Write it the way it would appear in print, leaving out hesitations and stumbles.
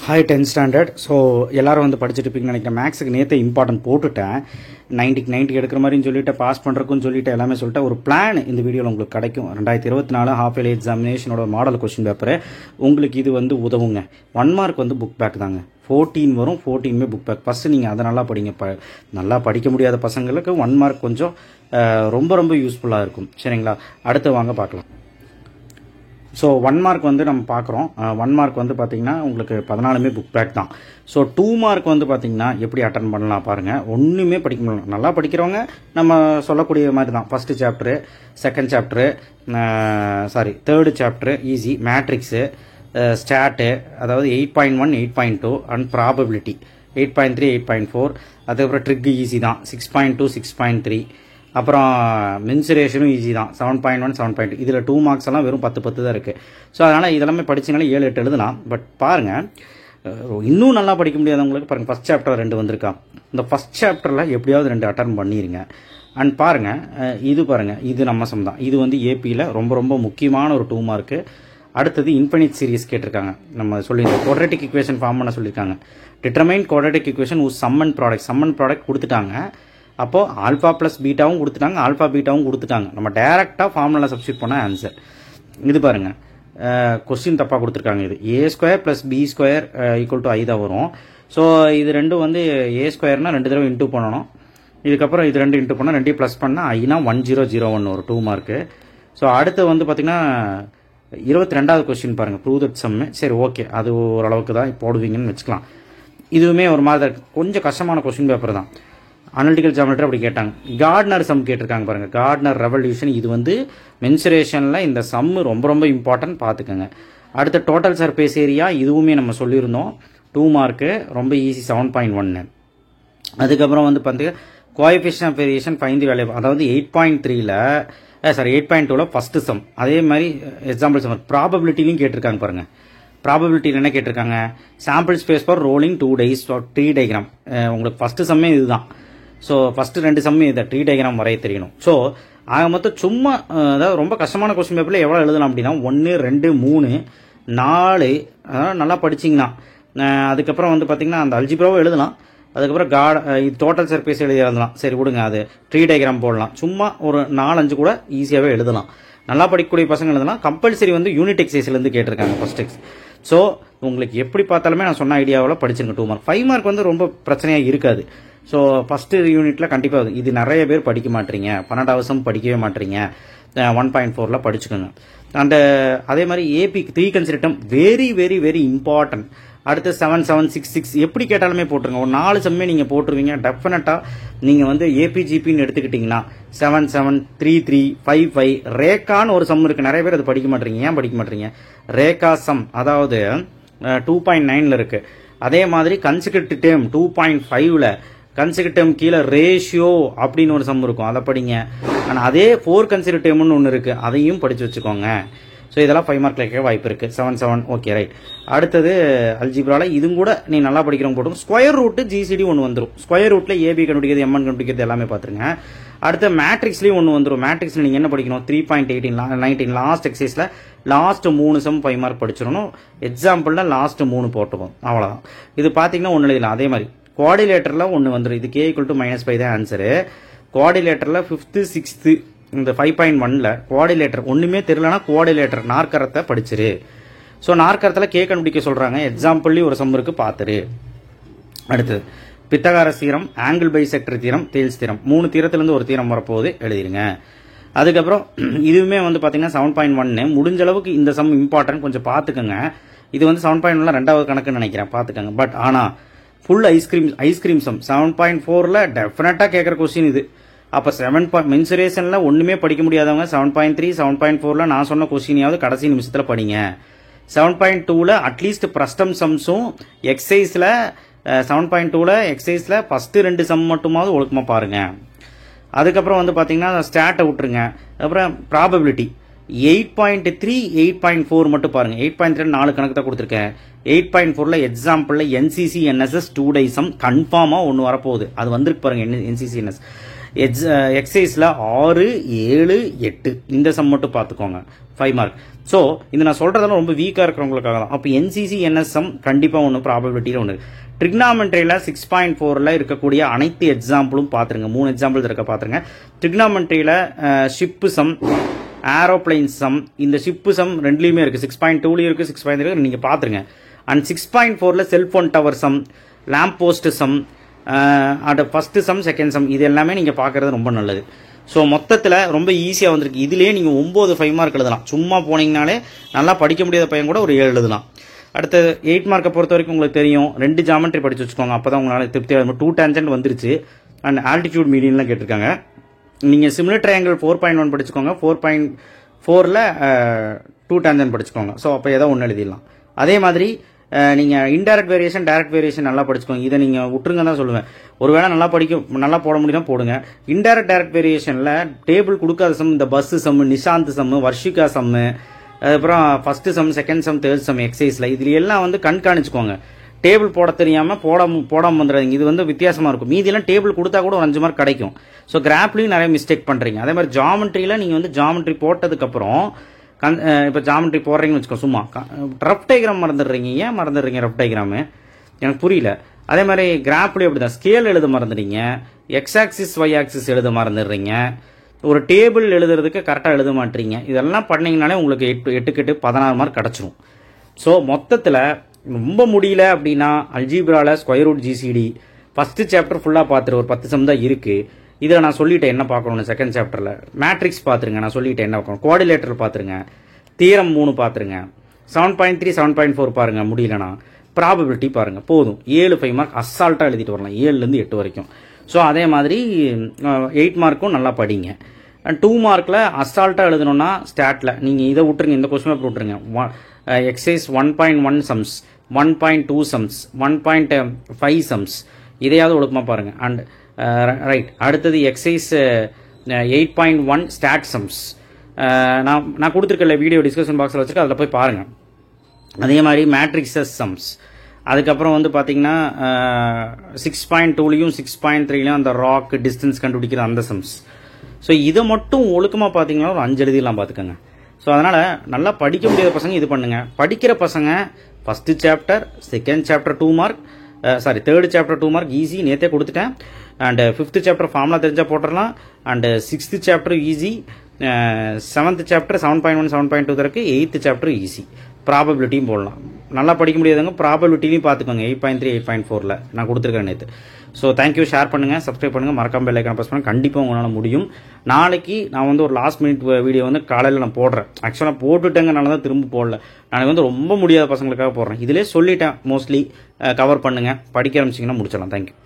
Hi 10th standard. So எல்லாரும் வந்து படிச்சிட்டு இருப்பீங்கன்னு நினைக்கிறேன். மேக்ஸுக்கு நேற்று இம்பார்ட்டன்ட் போட்டுட்டேன். 90 எடுக்கிற மாதிரின்னு சொல்லிட்டு பாஸ் பண்ணுறக்குன்னு சொல்லிட்டு எல்லாமே சொல்லிட்டு ஒரு பிளான் இந்த வீடியோவில் உங்களுக்கு கிடைக்கும். 2024 ஹாஃப் இயர்லி எக்ஸாமினேஷனோட மாடல் கொஸ்டின் பேப்பரு உங்களுக்கு இது வந்து உதவுங்க. 1 மார்க் வந்து புக் பேக் தாங்க. 14 வரும், 14மே புக் பேக். ஃபஸ்ட்டு நீங்கள் அதை நல்லா படிங்க. நல்லா படிக்க முடியாத பசங்களுக்கு 1 மார்க் கொஞ்சம் ரொம்ப யூஸ்ஃபுல்லாக இருக்கும். சரிங்களா? அடுத்து வாங்க பார்க்கலாம். ஸோ 1 மார்க் வந்து நம்ம பார்க்குறோம். 1 மார்க் வந்து பார்த்தீங்கன்னா உங்களுக்கு 14மே புக் பேக் தான். ஸோ 2 மார்க் வந்து பார்த்தீங்கன்னா எப்படி அட்டன் பண்ணலாம் பாருங்கள். ஒன்றுமே படிக்க முடியல. நல்லா படிக்கிறவங்க நம்ம சொல்லக்கூடிய மாதிரி தான். First chapter, second chapter, third chapter easy, matrix, start, அதாவது 8.1, 8.2 அண்ட் ப்ராபபிலிட்டி 8.3, 8.4. அதுக்கப்புறம் ட்ரிக் ஈஸி தான். 6.2, 6.3. அப்புறம் மென்சுரேஷனும் ஈஸி தான். 7.1, 7.2. இதில் 2 மார்க்ஸ் எல்லாம் வெறும் 10 தான் இருக்குது. ஸோ அதனால் இதெல்லாமே படிச்சினாலே 7, 8 எழுதலாம். பட் பாருங்கள், இன்னும் நல்லா படிக்க முடியாதவங்களுக்கு பாருங்கள், ஃபஸ்ட் சாப்டர் 2 வந்திருக்கா. இந்த ஃபஸ்ட் சாப்டரில் எப்படியாவது 2 அட்டன் பண்ணிடுங்க. அண்ட் பாருங்கள், இது பாருங்கள், இது நம்ம சம் தான். இது வந்து ஏபியில் ரொம்ப முக்கியமான ஒரு 2 மார்க்கு. அடுத்தது இன்ஃபினிட் சீரிஸ் கேட்டிருக்காங்க. நம்ம சொல்லியிருக்கோம் குவாட்ரேட்டிக் ஈக்குவேஷன் ஃபார்ம் பண்ண சொல்லியிருக்காங்க. Determine quadratic equation sum and product கொடுத்துட்டாங்க. அப்போது ஆல்ஃபா ப்ளஸ் பீட்டாவும் கொடுத்துட்டாங்க, ஆல்ஃபா பீட்டாவும் கொடுத்துட்டாங்க. நம்ம டேரெக்டாக ஃபார்முலா சப்ஸ்டியூட் பண்ண ஆன்சர் இது பாருங்கள். கொஸ்டின் தப்பாக கொடுத்துருக்காங்க. இது a² + b² = i தான் வரும். ஸோ இது ரெண்டும் வந்து a² 2 தடவை இன்டூ பண்ணணும். இதுக்கப்புறம் இது 2 இன்டூ பண்ணால் 2 ப்ளஸ் பண்ணால் ஐனா 1001 ஒரு 2 மார்க்கு. ஸோ அடுத்து வந்து பார்த்திங்கன்னா 22வது கொஸ்டின் பாருங்கள், ப்ரூவ் தட் சம். சரி, ஓகே, அது ஓரளவுக்கு தான் போடுவீங்கன்னு வச்சுக்கலாம். இதுவுமே ஒரு மாதிரி கொஞ்சம் கஷ்டமான கொஸ்டின் பேப்பர் தான். அனலிட்டிக்கல் ஜியோமெட்ரி அப்படி கேட்டாங்க. கார்ட்னர் சம் கேட்டிருக்காங்க பாருங்கள். கார்ட்னர் ரெவல்யூஷன், இது வந்து மென்சுரேஷனில் இந்த சம் ரொம்ப இம்பார்ட்டன்ட், பார்த்துக்கோங்க. அடுத்த டோட்டல் சர்ஃபேஸ் ஏரியா, இதுவுமே நம்ம சொல்லியிருந்தோம். 2 மார்க்கு ரொம்ப ஈஸி, 7.1. அதுக்கப்புறம் வந்து பார்த்தீங்கன்னா coefficient of variation find the value, அதாவது 8.2ல் ஃபஸ்ட்டு சம். அதே மாதிரி எக்ஸாம்பிள் சம் ப்ராபபிலிட்டிலையும் கேட்டிருக்காங்க பாருங்கள். ப்ராபபிலிட்டியில் என்ன கேட்டிருக்காங்க, sample space for rolling 2 days tree diagram. உங்களுக்கு ஃபஸ்ட்டு சம்மே இதுதான். ஸோ ஃபஸ்ட்டு 2 சம்மே இதை ட்ரீ டயக்ராம் வரைய தெரியணும். ஸோ ஆக மொத்தம் சும்மா அதாவது ரொம்ப கஷ்டமான கொஸ்டின் பேப்பரில் எவ்வளோ எழுதலாம் அப்படின்னா 1, 2, 3, 4, அதாவது நல்லா படிச்சிங்கன்னா. அதுக்கப்புறம் வந்து பார்த்திங்கன்னா அந்த அல்ஜிப்ராவும் எழுதலாம். அதுக்கப்புறம் டோட்டல் சர்ஃபேஸ் எழுதலாம். சரி விடுங்க, அது ட்ரீ டயக்ராம் போடலாம். சும்மா ஒரு 4-5 கூட ஈஸியாகவே எழுதலாம். நல்லா படிக்கக்கூடிய பசங்க எழுதலாம். கம்பல்சரி வந்து யூனிட் எக்ஸைஸ்லேருந்து கேட்டிருக்காங்க ஃபர்ஸ்ட் எக்ஸ். ஸோ உங்களுக்கு எப்படி பார்த்தாலுமே நான் சொன்ன ஐடியாவில் படிச்சிருங்க. 2 மார்க். 5 மார்க் வந்து ரொம்ப பிரச்சனையாக இருக்காது. ஸோ ஃபஸ்ட்டு யூனிட்டில் கண்டிப்பாக இது நிறைய பேர் படிக்க மாட்டீங்க. 12வது சம் படிக்கவே மாட்டீங்க. 1.4ல் படிச்சுக்கோங்க. அண்ட் அதே மாதிரி ஏபி 3 கன்சிடர் வெரி இம்பார்ட்டன்ட். அடுத்து 7, 7, 6, 6 எப்படி கேட்டாலுமே போட்டுருங்க. ஒரு 4 சம்மே நீங்கள் போட்டுருவீங்க டெஃபினட்டாக. நீங்கள் வந்து ஏபிஜிபின்னு எடுத்துக்கிட்டிங்கன்னா 7, 7, 3, 3, 5, 5. ரேக்கான்னு ஒரு சம் இருக்குது. நிறைய பேர் அது படிக்க மாட்டீங்க. ஏன் படிக்க மாட்டீங்க? ரேக்கா சம், அதாவது 2.9ல் இருக்குது. அதே மாதிரி கன்சிக்யூட்டிவ் டேர்ம் 2.5ல் கன்சிக்யூட்டிவ் கீழே ரேஷியோ அப்படின்னு ஒரு சம் இருக்கும், அதை படிங்க. ஆனால் அதே 4 கன்சிக்யூட்டிவ் டேர்ம்னு ஒன்று இருக்குது, அதையும் படித்து வச்சுக்கோங்க. ஸோ இதெல்லாம் 5 மார்க் கேட்க வாய்ப்பு இருக்குது. 7, 7, ஓகே ரைட். அடுத்தது அல்ஜிப்ராவில் இதுவும் கூட நீ நல்லா படிக்கிறவங்க போட்டும். ஸ்கொயர் ரூட்டு ஜிசிடி ஒன்று வந்துடும். ஸ்கொயர் ரூட்டில் ஏபி கண்டுபிடிக்கிறது, எம்என் கண்டுபிடிக்கிறது எல்லாமே பார்த்துருங்க. அடுத்து மேட்ரிக்ஸ்லேயும் ஒன்று வந்துடும். மேட்ரிக்ஸில் நீங்கள் என்ன படிக்கணும், 3.18, 19 லாஸ்ட் எக்ஸைஸில் லாஸ்ட் 3 சம் 5 மார்க் படிச்சிடணும். எக்ஸாம்பிளில் லாஸ்ட் 3 போட்டுவோம், அவ்வளோதான். இது பார்த்தீங்கன்னா ஒன்று எழுதலாம். அதே மாதிரி குவாடிலேட்டரில் ஒன்று வந்துடும். இது k = -5 தான் ஆன்சரு. குவாடிலேட்டரில் 5th, 6th இந்த 5.1ல் குவாடிலேட்டர் ஒன்றுமே தெரியலனா குவாடிலேட்டர் நாற்கரத்தை படிச்சிரு. ஸோ நாற்கரத்தில் கே கண்டுபிடிக்க சொல்கிறாங்க. எக்ஸாம்பிள்லேயும் ஒரு சம் இருக்குது, பார்த்துரு. அடுத்தது பித்தகாரஸ் தீரம், ஆங்கிள் பைசெக்டர் தீரம், தேல்ஸ் தீரம். 3 தீரத்துலேருந்து ஒரு தீரம் வரப்போகுது, எழுதிருங்க. அதுக்கப்புறம் இதுவுமே வந்து பார்த்தீங்கன்னா 7.1. முடிஞ்ச அளவுக்கு இந்த சம் இம்பார்ட்டன்ட், கொஞ்சம் பார்த்துக்கோங்க. இது வந்து 7.1ல் 2வது கணக்குன்னு நினைக்கிறேன், பார்த்துக்கோங்க. பட் ஆனால் ஃபுல் ஐஸ்கிரீம் சம் 7.4ல் டெஃபினட்டாக கேட்குற கொஸ்டின் இது. அப்போ மென்சுரேஷனில் ஒன்றுமே படிக்க முடியாதவங்க 7.3, 7.4ல் நான் சொன்ன கொஸ்டினையாவது கடைசி நிமிஷத்தில் படிங்க. 7.2ல் அட்லீஸ்ட் பிரஸ்டம் சம்ஸும் எக்ஸைஸில் 7.2ல் எக்ஸைஸில் ஃபஸ்ட்டு 2 சம் மட்டுமாவது ஒழுக்கமாக பாருங்கள். அதுக்கப்புறம் வந்து பார்த்தீங்கன்னா ஸ்டாட்டை விட்டுருங்க. அப்புறம் ப்ராபபிலிட்டி 8.3, 8.4 மட்டும் பாருங்கள். 8.3 4 கணக்கு தான் கொடுத்துருக்கேன். 8.4ல் எக்ஸாம்பிளில் NCC NSS 2 days சம் கன்ஃபார்மாக ஒன்று வரப்போகுது. அது வந்துருக்கு பாருங்கள், NCC NS. எக்ஸசைஸில் 6, 7, 8 இந்த சம் மட்டும் பார்த்துக்கோங்க 5 மார்க். ஸோ இது நான் சொல்கிறதெல்லாம் ரொம்ப வீக்காக இருக்கிறவங்களுக்காக தான். அப்போ என்சிசி என்எஸ் சம் கண்டிப்பாக ஒன்று ப்ராபபிலிட்டியில் ஒன்று. ட்ரிக்னாமெண்ட்ரியில் 6.4ல் இருக்கக்கூடிய அனைத்து எக்ஸாம்பிளும் பார்த்துருங்க. 3 எக்ஸாம்பிள்ஸ் இருக்க பார்த்துருங்க. ட்ரிக்னாமெண்ட்ரியில் ஷிப்பு சம், ஏரோப்ளைன் சம், இந்த ஷிப்பு சம் ரெண்டுலேயுமே இருக்குது. 6.2லையும் இருக்குது, 6.3 இருக்குது, நீங்கள் பார்த்துருங்க. அண்ட் 6.4ல் cellphone tower sum, lamp post sum, அது ஃபஸ்ட்டு சம், செகண்ட் சம், இது எல்லாமே நீங்கள் பார்க்குறது ரொம்ப நல்லது. ஸோ மொத்தத்தில் ரொம்ப ஈஸியாக வந்திருக்கு. இதுலேயே நீங்கள் 9 5 மார்க் எழுதலாம். சும்மா போனீங்கனாலே நல்லா படிக்க முடியாத பையன் கூட ஒரு 7 எழுதலாம். அடுத்து 8 மார்க்கை பொறுத்த வரைக்கும் உங்களுக்கு தெரியும், 2 ஜாமெட்ரி படிச்சு வச்சுக்கோங்க. அப்போ தான் உங்களால் திருப்தியாக இருக்கும். 2 டேஞ்சன்ட் வந்துருச்சு. அண்ட் ஆல்டிடியூட் மீடியன்லாம் கேட்டிருக்காங்க. நீங்கள் சிமிலர் ட்ரையாங்கிள் 4.1 படிச்சுக்கோங்க. 4.4ல் 2 டேஞ்சன்ட் படிச்சுக்கோங்க. ஸோ அப்போ ஏதோ ஒன்று எழுதிடலாம். அதே மாதிரி நீங்கள் இன்டைரக்ட் வேரியேஷன், டைரக்ட் வேரியேஷன் நல்லா படிச்சுக்கோங்க. இதை நீங்கள் விட்டுருங்க தான் சொல்லுவேன். ஒருவேளை நல்லா போட முடியும்னா போடுங்க. இன்டைரக்ட் டைரக்ட் வேரியேஷனில் டேபிள் கொடுக்காத சம், இந்த பஸ் sum, Nishanth sum, Varshika sum, அதுக்கப்புறம் first sum, second sum, third sum எக்ஸசைஸில் இதுல எல்லாம் வந்து கண்காணிச்சுக்கோங்க. டேபிள் போட தெரியாமல் போடாமல் வந்துடுறீங்க. இது வந்து வித்தியாசமாக இருக்கும். மீதியெல்லாம் டேபிள் கொடுத்தா கூட ஒரு 5 மார்க் கிடைக்கும். ஸோ கிராஃப்லையும் நிறைய மிஸ்டேக் பண்ணுறீங்க. அதே மாதிரி ஜாமெட்ரியில் நீங்கள் வந்து ஜாமெட்ரி போட்டதுக்கப்புறம் இப்போ ஜாமெட்ரி போடுறீங்கன்னு வச்சுக்கோ, சும்மா ரஃப் டைகிராம் மறந்துடுறீங்க. ஏன் மறந்துடுறீங்க ரஃப் டைகிராமு? எனக்கு புரியல. அதே மாதிரி கிராஃப்லேயும் அப்படி தான். ஸ்கேல் எழுத மறந்துடுறீங்க, எக்ஸ் ஆக்சிஸ் ஒய் ஆக்சிஸ் எழுத மறந்துடுறீங்க, ஒரு டேபிள் எழுதுறதுக்கு கரெக்டாக எழுத மாட்டீங்க. இதெல்லாம் பண்ணிங்கனாலே உங்களுக்கு 8 16 மார்க் கிடச்சிரும். ஸோ மொத்தத்தில் ரொம்ப முடியல அப்படின்னா அல்ஜீப்ராவில் square root GCD first chapter ஃபுல்லாக பார்த்துரு. ஒரு 10 சம் தான் இருக்குது. இதில் நான் சொல்லிட்டேன் என்ன பார்க்கணும்னு. செகண்ட் சாப்டரில் மேட்ரிக்ஸ் பார்த்துருங்க. நான் சொல்லிட்டேன் என்ன பார்க்கணும். குவாடிலேட்டர் பார்த்துருங்க. தியரம் 3 பார்த்துருங்க. 7.3 7.4 பாருங்கள். முடியலனா ப்ராபபிலிட்டி பாருங்கள். போதும். 7 5 மார்க் அசால்ட்டாக எழுதிட்டு வரலாம், 7லேருந்து 8 வரைக்கும். ஸோ அதே மாதிரி 8 மார்க்கும் நல்லா படிங்க. அண்ட் 2 மார்க்கில் அசால்ட்டாக எழுதணும்னா ஸ்டாட்டில் நீங்கள் இதை விட்டுருங்க, இந்த கொஸ்டின் பேப்பர் விட்டுருங்க. எக்ஸசைஸ் 1.1 சம்ஸ், 1.2 சம்ஸ், 1.5 சம்ஸ், இதையாவது ஒழுக்கமாக பாருங்கள். அண்ட் ரைட், அடுத்தது எக்ஸசைஸ் 8.1 ஸ்டாட் சம்ஸ் நான் கொடுத்துருக்கல வீடியோ டிஸ்கஷன் பாக்ஸில் வச்சுருக்கேன், அதில் போய் பாருங்கள். அதே மாதிரி மேட்ரிக்ஸஸ் சம்ஸ். அதுக்கப்புறம் வந்து பார்த்தீங்கன்னா 6.2லையும் 6.3லையும் அந்த ராக் டிஸ்டன்ஸ் கண்டுபிடிக்கிற அந்த சம்ஸ். ஸோ இதை மட்டும் ஒழுக்கமாக பார்த்தீங்கன்னா ஒரு 5 எழுதிலாம் பார்த்துக்கோங்க. ஸோ அதனால் நல்லா படிக்க முடியாத பசங்க இது பண்ணுங்கள். படிக்கிற பசங்க first chapter, second chapter 2 mark, third chapter 2 mark easy, நேற்றே கொடுத்துட்டேன். அண்ட் 5th சாப்டர் ஃபார்முலா தெரிஞ்சால் போட்டுடலாம். And 6th chapter easy, 7th chapter 7.1 7.2 தருக்கு, 8th சாப்டர் ஈஸி. ப்ராபபிலிட்டியும் போடலாம். நல்லா படிக்க முடியாதவங்க ப்ராபபிலிட்டிலையும் பார்த்துக்கோங்க. 8.3 8.4ல் நான் கொடுத்துருக்கேன் நேற்று. So thank you. ஷேர் பண்ணுங்கள், சப்ஸ்கிரைப் பண்ணுங்கள், மறக்காம பெல் ஐக்கான் ப்ரெஸ் பண்ணுங்கள். கண்டிப்பாக உங்களால் முடியும். நாளைக்கு நான் வந்து ஒரு லாஸ்ட் மினிட் வீடியோ வந்து காலையில் நான் போடுறேன். ஆக்சுவலாக போட்டுட்டேங்கனால தான் திரும்ப போடல. நான் வந்து ரொம்ப முடியாத பசங்களுக்காக போடுறேன். இதிலே சொல்லிட்டேன். மோஸ்ட்லி கவர் பண்ணுங்கள், படிக்க ஆரம்பிச்சிங்கன்னா முடிச்சிடலாம். தேங்க்யூ.